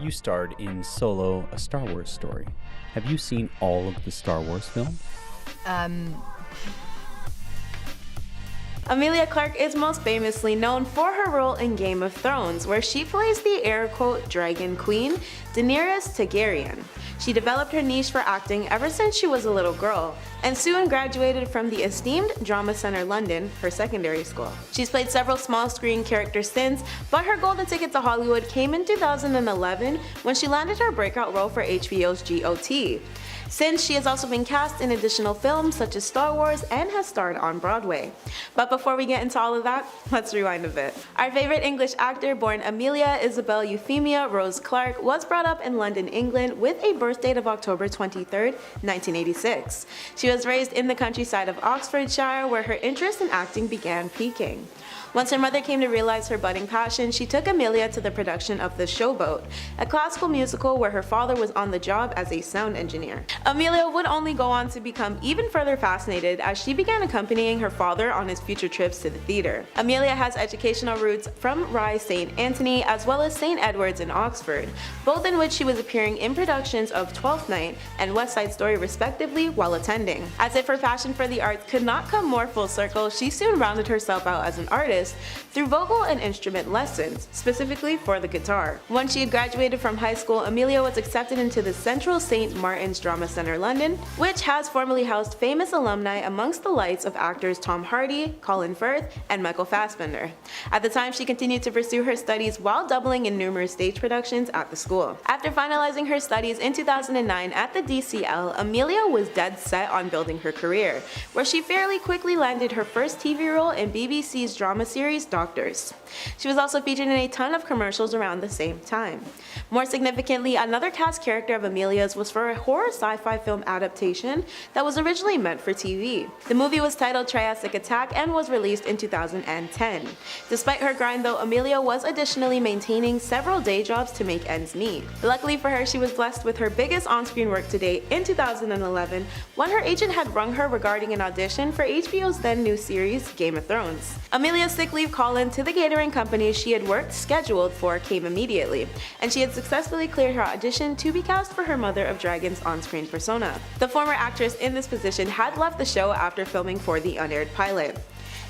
You starred in Solo, a Star Wars story. Have you seen all of the Star Wars films? Emilia Clarke is most famously known for her role in Game of Thrones, where she plays the air quote dragon queen, Daenerys Targaryen. She developed her niche for acting ever since she was a little girl, and soon graduated from the esteemed Drama Centre London, her secondary school. She's played several small screen characters since, but her golden ticket to Hollywood came in 2011 when she landed her breakout role for HBO's GOT. Since, she has also been cast in additional films such as Star Wars and has starred on Broadway. But before we get into all of that, let's rewind a bit. Our favorite English actor, born Amelia Isabel Euphemia Rose Clark, was brought up in London, England with a birth date of October 23, 1986. She was raised in the countryside of Oxfordshire, where her interest in acting began peaking. Once her mother came to realize her budding passion, she took Amelia to the production of The Showboat, a classical musical where her father was on the job as a sound engineer. Amelia would only go on to become even further fascinated as she began accompanying her father on his future trips to the theater. Amelia has educational roots from Rye St. Anthony as well as St. Edward's in Oxford, both in which she was appearing in productions of Twelfth Night and West Side Story respectively while attending. As if her passion for the arts could not come more full circle, she soon rounded herself out as an artist through vocal and instrument lessons, specifically for the guitar. Once she had graduated from high school, Amelia was accepted into the Central St. Martin's Drama Centre London, which has formerly housed famous alumni amongst the likes of actors Tom Hardy, Colin Firth, and Michael Fassbender. At the time, she continued to pursue her studies while doubling in numerous stage productions at the school. After finalizing her studies in 2009 at the DCL, Amelia was dead set on building her career, where she fairly quickly landed her first TV role in BBC's drama series Doctors. She was also featured in a ton of commercials around the same time. More significantly, another cast character of Amelia's was for a horror sci-fi film adaptation that was originally meant for TV. The movie was titled Triassic Attack and was released in 2010. Despite her grind though, Amelia was additionally maintaining several day jobs to make ends meet. Luckily for her, she was blessed with her biggest on-screen work to date in 2011 when her agent had rung her regarding an audition for HBO's then new series Game of Thrones. Amelia's sick leave call-in to the catering company she had worked scheduled for came immediately, and she had successfully cleared her audition to be cast for her Mother of Dragons on-screen persona. The former actress in this position had left the show after filming for the unaired pilot.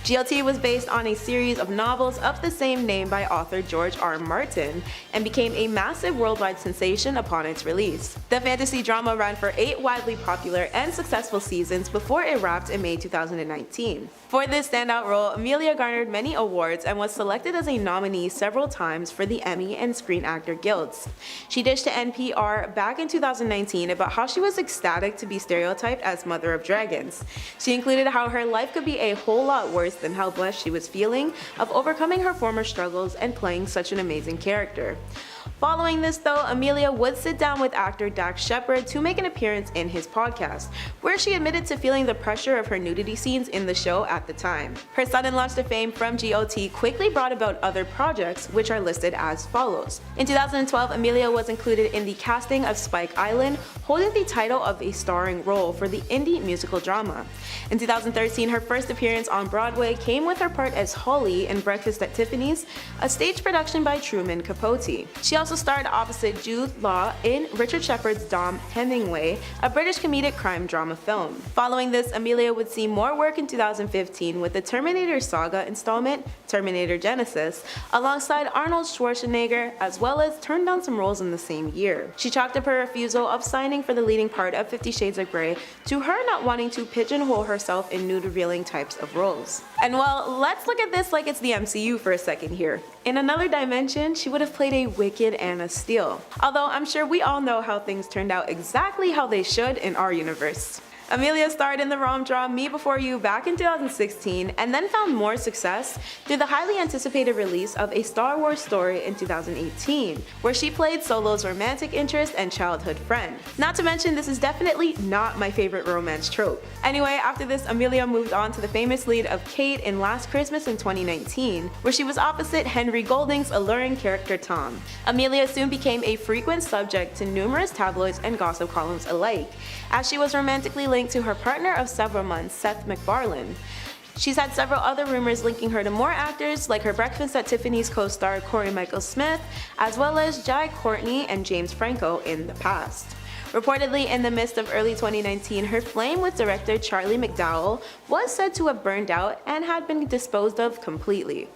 GLT was based on a series of novels of the same name by author George R. Martin and became a massive worldwide sensation upon its release. The fantasy drama ran for 8 widely popular and successful seasons before it wrapped in May 2019. For this standout role, Amelia garnered many awards and was selected as a nominee several times for the Emmy and Screen Actor Guilds. She dished to NPR back in 2019 about how she was ecstatic to be stereotyped as Mother of Dragons. She included how her life could be a whole lot worse than how blessed she was feeling of overcoming her former struggles and playing such an amazing character. Following this though, Amelia would sit down with actor Dax Shepard to make an appearance in his podcast, where she admitted to feeling the pressure of her nudity scenes in the show at the time. Her sudden launch to fame from GOT quickly brought about other projects, which are listed as follows. In 2012, Amelia was included in the casting of Spike Island, holding the title of a starring role for the indie musical drama. In 2013, her first appearance on Broadway came with her part as Holly in Breakfast at Tiffany's, a stage production by Truman Capote. She also starred opposite Jude Law in Richard Shepard's Dom Hemingway, a British comedic crime drama film. Following this, Amelia would see more work in 2015 with the Terminator Saga installment, Terminator Genesis, alongside Arnold Schwarzenegger, as well as turned down some roles in the same year. She chalked up her refusal of signing for the leading part of 50 Shades of Grey to her not wanting to pigeonhole herself in nude-revealing types of roles. And well, let's look at this like it's the MCU for a second here. In another dimension, she would have played a wicked Anna Steele. Although I'm sure we all know how things turned out exactly how they should in our universe. Amelia starred in the rom-dram Me Before You back in 2016 and then found more success through the highly anticipated release of A Star Wars Story in 2018, where she played Solo's romantic interest and childhood friend. Not to mention, this is definitely not my favorite romance trope. Anyway, after this, Amelia moved on to the famous lead of Kate in Last Christmas in 2019, where she was opposite Henry Golding's alluring character Tom. Amelia soon became a frequent subject to numerous tabloids and gossip columns alike, as she was romantically linked to her partner of several months, Seth MacFarlane. She's had several other rumors linking her to more actors, like her Breakfast at Tiffany's co-star Corey Michael Smith, as well as Jai Courtney and James Franco in the past. Reportedly, in the midst of early 2019, her flame with director Charlie McDowell was said to have burned out and had been disposed of completely.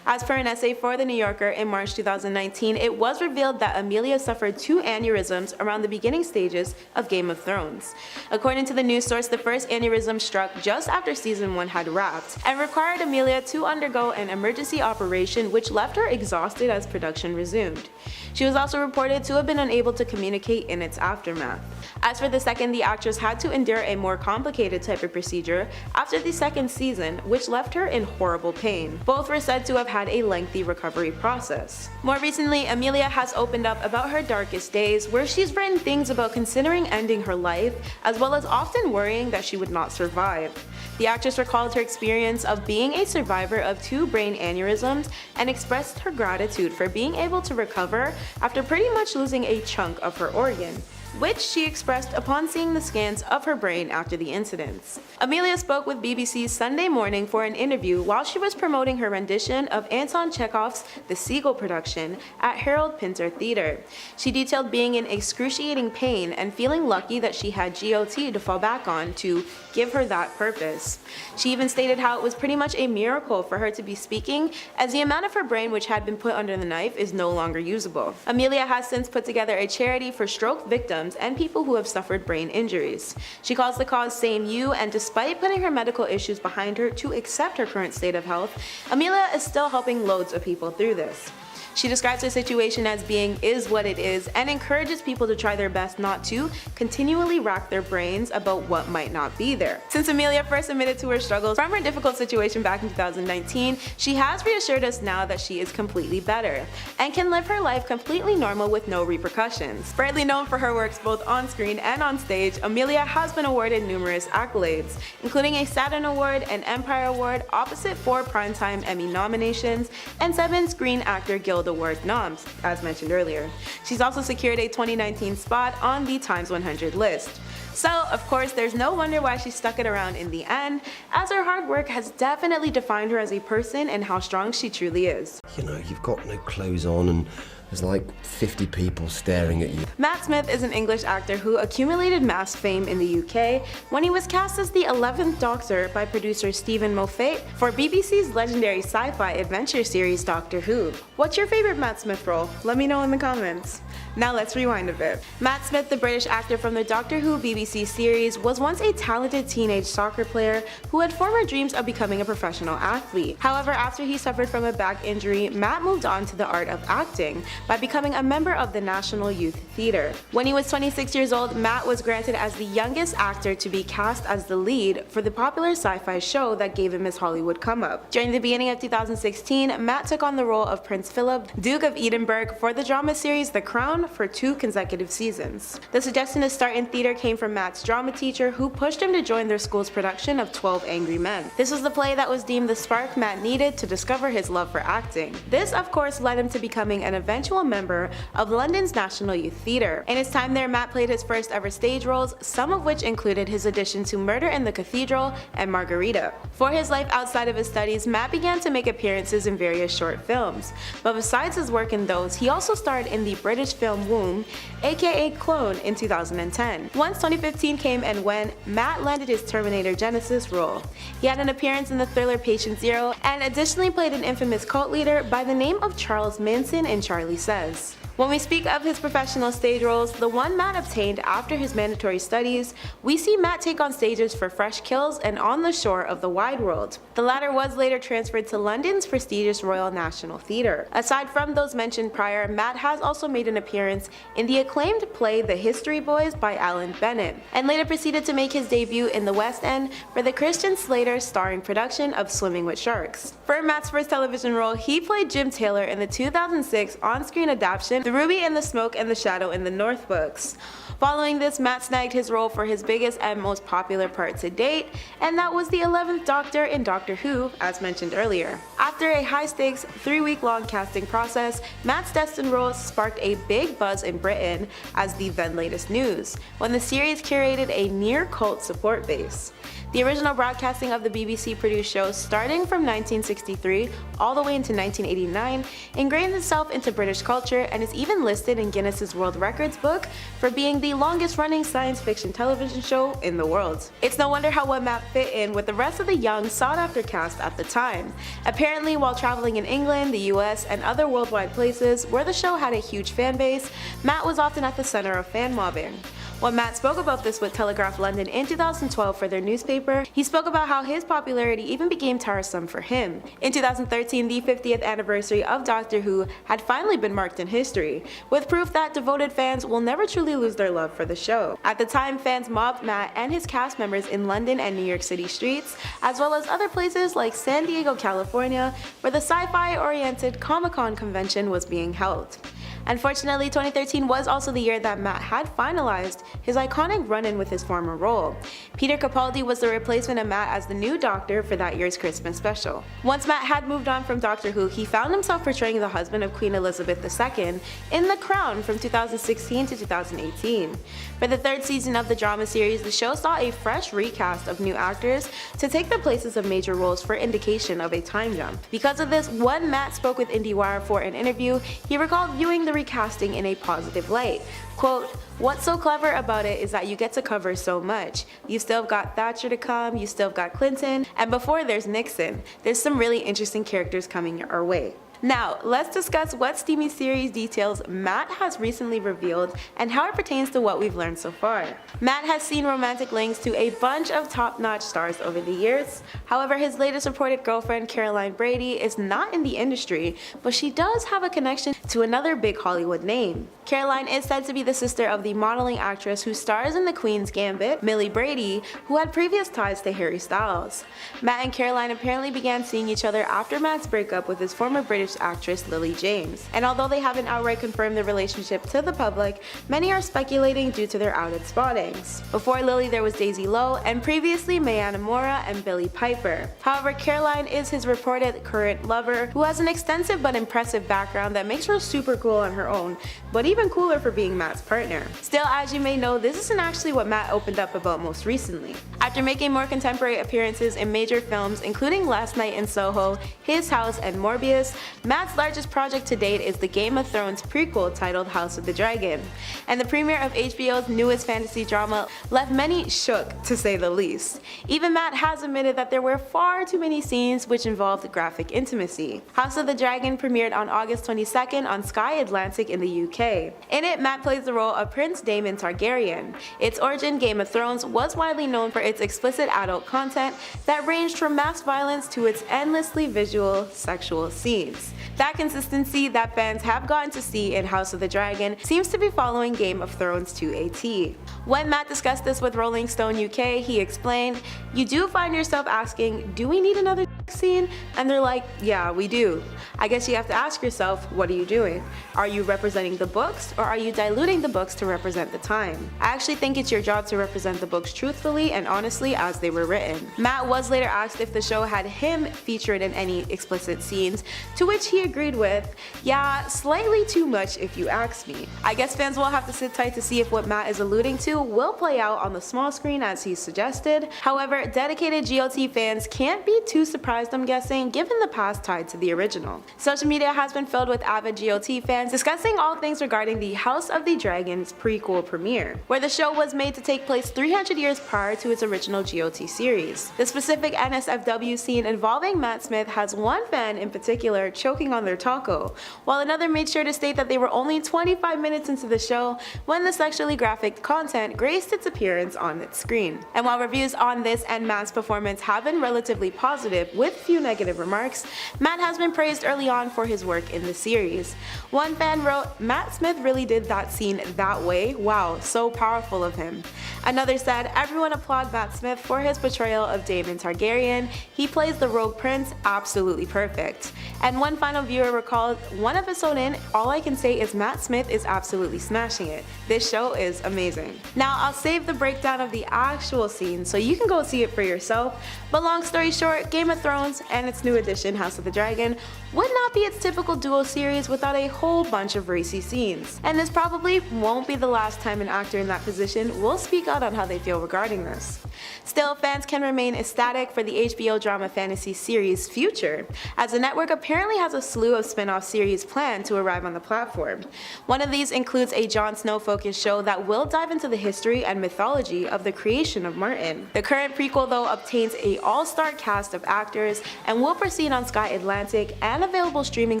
As per an essay for The New Yorker in March 2019, it was revealed that Amelia suffered 2 aneurysms around the beginning stages of Game of Thrones. According to the news source, the first aneurysm struck just after season 1 had wrapped and required Amelia to undergo an emergency operation which left her exhausted as production resumed. She was also reported to have been unable to communicate in its aftermath. As for the second, the actress had to endure a more complicated type of procedure after the second season, which left her in horrible pain. Both were said to have had a lengthy recovery process. More recently, Amelia has opened up about her darkest days, where she's written things about considering ending her life, as well as often worrying that she would not survive. The actress recalled her experience of being a survivor of 2 brain aneurysms and expressed her gratitude for being able to recover after pretty much losing a chunk of her organ, which she expressed upon seeing the scans of her brain after the incidents. Amelia spoke with BBC's Sunday Morning for an interview while she was promoting her rendition of Anton Chekhov's The Seagull production at Harold Pinter Theatre. She detailed being in excruciating pain and feeling lucky that she had GOT to fall back on to give her that purpose. She even stated how it was pretty much a miracle for her to be speaking, as the amount of her brain which had been put under the knife is no longer usable. Amelia has since put together a charity for stroke victims and people who have suffered brain injuries. She calls the cause Same You, and despite putting her medical issues behind her to accept her current state of health, Amelia is still helping loads of people through this. She describes her situation as being is what it is and encourages people to try their best not to continually rack their brains about what might not be there. Since Amelia first admitted to her struggles from her difficult situation back in 2019, she has reassured us now that she is completely better and can live her life completely normal with no repercussions. Brightly known for her works both on screen and on stage, Amelia has been awarded numerous accolades, including a Saturn Award, an Empire Award, opposite 4 Primetime Emmy nominations, and 7 Screen Actor Guild Award noms, as mentioned earlier. She's also secured a 2019 spot on the Times 100 list. So, of course, there's no wonder why she stuck it around in the end, as her hard work has definitely defined her as a person and how strong she truly is. You know, you've got no clothes on and there's like 50 people staring at you. Matt Smith is an English actor who accumulated mass fame in the UK when he was cast as the 11th Doctor by producer Stephen Moffat for BBC's legendary sci-fi adventure series Doctor Who. What's your favorite Matt Smith role? Let me know in the comments. Now let's rewind a bit. Matt Smith, the British actor from the Doctor Who BBC series, was once a talented teenage soccer player who had former dreams of becoming a professional athlete. However, after he suffered from a back injury, Matt moved on to the art of acting by becoming a member of the National Youth Theatre. When he was 26 years old, Matt was granted as the youngest actor to be cast as the lead for the popular sci-fi show that gave him his Hollywood come-up. During the beginning of 2016, Matt took on the role of Prince Philip, Duke of Edinburgh, for the drama series The Crown for 2 consecutive seasons. The suggestion to start in theatre came from Matt's drama teacher, who pushed him to join their school's production of 12 Angry Men. This was the play that was deemed the spark Matt needed to discover his love for acting. This, of course, led him to becoming an eventual member of London's National Youth Theatre. In his time there, Matt played his first ever stage roles, some of which included his audition to Murder in the Cathedral and Margarita. For his life outside of his studies, Matt began to make appearances in various short films. But besides his work in those, he also starred in the British film Womb, aka Clone, in 2010. Once 2015 came and went, Matt landed his Terminator Genesis role. He had an appearance in the thriller Patient Zero and additionally played an infamous cult leader by the name of Charles Manson in Charlie Says. When we speak of his professional stage roles, the one Matt obtained after his mandatory studies, we see Matt take on stages for Fresh Kills and On the Shore of the Wide World. The latter was later transferred to London's prestigious Royal National Theatre. Aside from those mentioned prior, Matt has also made an appearance in the acclaimed play The History Boys by Alan Bennett, and later proceeded to make his debut in the West End for the Christian Slater starring production of Swimming with Sharks. For Matt's first television role, he played Jim Taylor in the 2006 on-screen adaptation The Ruby and the Smoke and the Shadow in the North books. Following this, Matt snagged his role for his biggest and most popular part to date, and that was the 11th Doctor in Doctor Who, as mentioned earlier. After a high-stakes, 3-week-long casting process, Matt's destined role sparked a big buzz in Britain as the then latest news, when the series curated a near-cult support base. The original broadcasting of the BBC-produced show, starting from 1963 all the way into 1989, ingrained itself into British culture and is even listed in Guinness's World Records book for being the longest-running science fiction television show in the world. It's no wonder how well Matt fit in with the rest of the young, sought-after cast at the time. Apparently, while traveling in England, the US, and other worldwide places where the show had a huge fan base, Matt was often at the center of fan mobbing. When Matt spoke about this with Telegraph London in 2012 for their newspaper, he spoke about how his popularity even became tiresome for him. In 2013, the 50th anniversary of Doctor Who had finally been marked in history, with proof that devoted fans will never truly lose their love for the show. At the time, fans mobbed Matt and his cast members in London and New York City streets, as well as other places like San Diego, California, where the sci-fi-oriented Comic-Con convention was being held. Unfortunately, 2013 was also the year that Matt had finalized his iconic run-in with his former role. Peter Capaldi was the replacement of Matt as the new Doctor for that year's Christmas special. Once Matt had moved on from Doctor Who, he found himself portraying the husband of Queen Elizabeth II in The Crown from 2016 to 2018. For the third season of the drama series, the show saw a fresh recast of new actors to take the places of major roles for indication of a time jump. Because of this, when Matt spoke with IndieWire for an interview, he recalled viewing the recasting in a positive light. Quote, "What's so clever about it is that you get to cover so much. You still have got Thatcher to come, you still have got Clinton, and before there's Nixon. There's some really interesting characters coming our way." Now, let's discuss what steamy series details Matt has recently revealed and how it pertains to what we've learned so far. Matt has seen romantic links to a bunch of top-notch stars over the years. However, his latest reported girlfriend, Caroline Brady, is not in the industry, but she does have a connection to another big Hollywood name. Caroline is said to be the sister of the modeling actress who stars in The Queen's Gambit, Millie Brady, who had previous ties to Harry Styles. Matt and Caroline apparently began seeing each other after Matt's breakup with his former British actress Lily James, and although they haven't outright confirmed their relationship to the public, many are speculating due to their outed spottings. Before Lily, there was Daisy Lowe, and previously Mayanna Mora and Billie Piper. However, Caroline is his reported current lover, who has an extensive but impressive background that makes her super cool on her own, but even cooler for being Matt's partner. Still, as you may know, this isn't actually what Matt opened up about most recently. After making more contemporary appearances in major films, including Last Night in Soho, His House, and Morbius, Matt's largest project to date is the Game of Thrones prequel titled House of the Dragon, and the premiere of HBO's newest fantasy drama left many shook, to say the least. Even Matt has admitted that there were far too many scenes which involved graphic intimacy. House of the Dragon premiered on August 22nd on Sky Atlantic in the UK. In it, Matt plays the role of Prince Daemon Targaryen. Its origin, Game of Thrones, was widely known for its explicit adult content that ranged from mass violence to its endlessly visual sexual scenes. That consistency that fans have gotten to see in House of the Dragon seems to be following Game of Thrones to a T. When Matt discussed this with Rolling Stone UK, he explained, "You do find yourself asking, do we need another scene?" And they're like, "Yeah, we do." I guess you have to ask yourself, what are you doing? Are you representing the books, or are you diluting the books to represent the time? I actually think it's your job to represent the books truthfully and honestly as they were written. Matt was later asked if the show had him featured in any explicit scenes, to which he agreed with, "Yeah, slightly too much if you ask me." I guess fans will have to sit tight to see if what Matt is alluding to will play out on the small screen as he suggested. However, dedicated GOT fans can't be too surprised, I'm guessing, given the past tied to the original. Social media has been filled with avid GOT fans discussing all things regarding the House of the Dragon's prequel premiere, where the show was made to take place 300 years prior to its original GOT series. The specific NSFW scene involving Matt Smith has one fan in particular choking on their taco, while another made sure to state that they were only 25 minutes into the show when the sexually graphic content graced its appearance on its screen. And while reviews on this and Matt's performance have been relatively positive, with few negative remarks, Matt has been praised early on for his work in the series. One fan wrote, "Matt Smith really did that scene that way, wow, so powerful of him." Another said, "Everyone applaud Matt Smith for his portrayal of Daemon Targaryen, he plays the rogue prince absolutely perfect." And one final viewer recalled, "One episode in, all I can say is Matt Smith is absolutely smashing it. This show is amazing." Now I'll save the breakdown of the actual scene so you can go see it for yourself, but long story short, Game of Thrones and its new edition House of the Dragon would not be its typical duo series without a whole bunch of racy scenes. And this probably won't be the last time an actor in that position will speak out on how they feel regarding this. Still, fans can remain ecstatic for the HBO drama fantasy series Future, as the network apparently has a slew of spin-off series planned to arrive on the platform. One of these includes a Jon Snow focused show that will dive into the history and mythology of the creation of Martin. The current prequel though obtains a all-star cast of actors and will proceed on Sky Atlantic and available streaming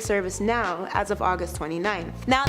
service now as of August 29th. Now